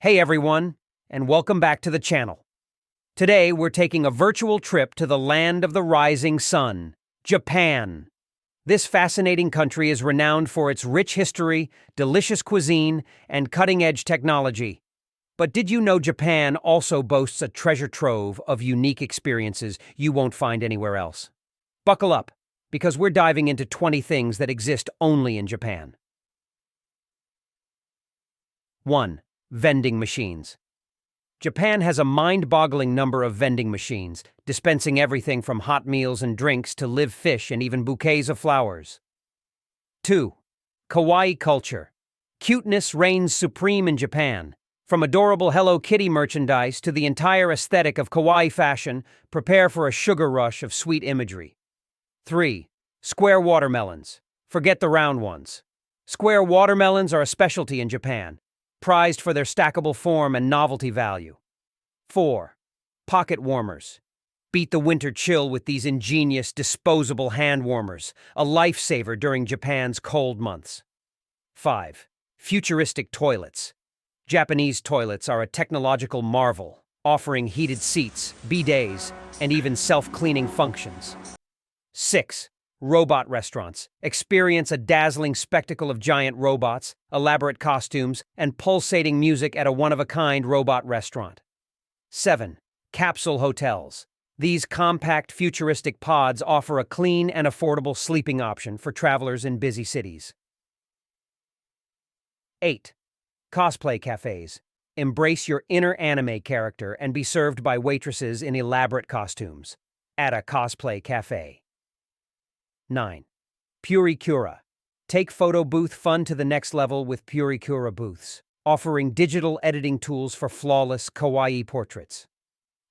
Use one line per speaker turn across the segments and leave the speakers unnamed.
Hey everyone, and welcome back to the channel. Today we're taking a virtual trip to the land of the rising sun, Japan. This fascinating country is renowned for its rich history, delicious cuisine, and cutting-edge technology. But did you know Japan also boasts a treasure trove of unique experiences you won't find anywhere else? Buckle up, because we're diving into 20 things that exist only in Japan. 1. Vending machines. Japan has a mind-boggling number of vending machines, dispensing everything from hot meals and drinks to live fish and even bouquets of flowers. 2. Kawaii culture. Cuteness reigns supreme in Japan. From adorable Hello Kitty merchandise to the entire aesthetic of kawaii fashion, prepare for a sugar rush of sweet imagery. 3. Square watermelons. Forget the round ones. Square watermelons are a specialty in Japan, prized for their stackable form and novelty value. 4. Pocket warmers. Beat the winter chill with these ingenious, disposable hand warmers, a lifesaver during Japan's cold months. 5. Futuristic toilets. Japanese toilets are a technological marvel, offering heated seats, bidets, and even self-cleaning functions. 6. Robot restaurants. Experience a dazzling spectacle of giant robots, elaborate costumes, and pulsating music at a one-of-a-kind robot restaurant. 7. Capsule hotels. These compact, futuristic pods offer a clean and affordable sleeping option for travelers in busy cities. 8. Cosplay cafes. Embrace your inner anime character and be served by waitresses in elaborate costumes at a cosplay cafe. 9. Purikura. Take photo booth fun to the next level with Purikura booths, offering digital editing tools for flawless kawaii portraits.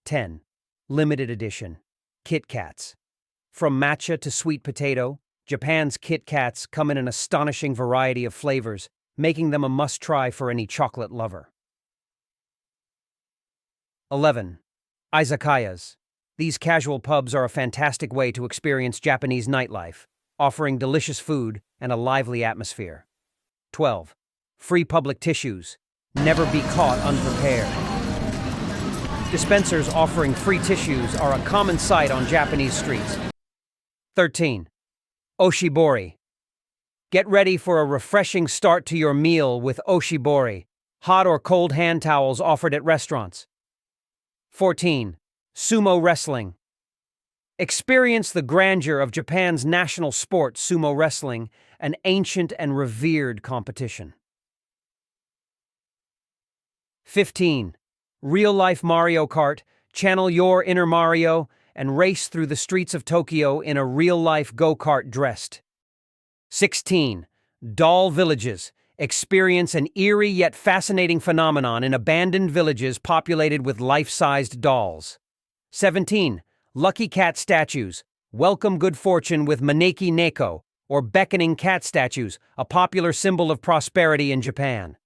10. Limited edition. Kit Kats. From matcha to sweet potato, Japan's Kit Kats come in an astonishing variety of flavors, making them a must-try for any chocolate lover. 11. Izakayas. These casual pubs are a fantastic way to experience Japanese nightlife, offering delicious food and a lively atmosphere. 12. Free public tissues. Never be caught unprepared. Dispensers offering free tissues are a common sight on Japanese streets. 13. Oshibori. Get ready for a refreshing start to your meal with oshibori, hot or cold hand towels offered at restaurants. 14. Sumo wrestling. Experience the grandeur of Japan's national sport, sumo wrestling, an ancient and revered competition. 15. Real-life Mario Kart. Channel your inner Mario and race through the streets of Tokyo in a real-life go-kart dressed. 16. Doll villages. Experience an eerie yet fascinating phenomenon in abandoned villages populated with life-sized dolls. 17. Lucky cat statues. Welcome good fortune with maneki neko, or beckoning cat statues, a popular symbol of prosperity in Japan.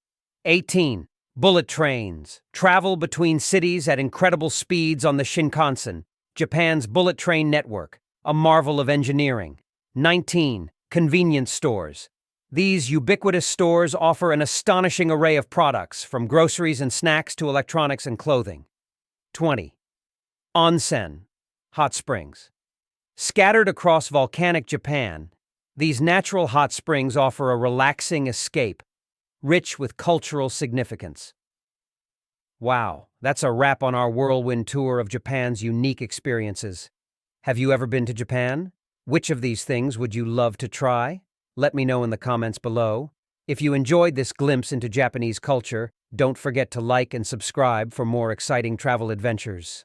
18. Bullet trains. Travel between cities at incredible speeds on the Shinkansen, Japan's bullet train network, a marvel of engineering. 19. Convenience stores. These ubiquitous stores offer an astonishing array of products, from groceries and snacks to electronics and clothing. 20. Onsen, hot springs. Scattered across volcanic Japan, these natural hot springs offer a relaxing escape, rich with cultural significance. Wow, that's a wrap on our whirlwind tour of Japan's unique experiences. Have you ever been to Japan? Which of these things would you love to try? Let me know in the comments below. If you enjoyed this glimpse into Japanese culture, don't forget to like and subscribe for more exciting travel adventures.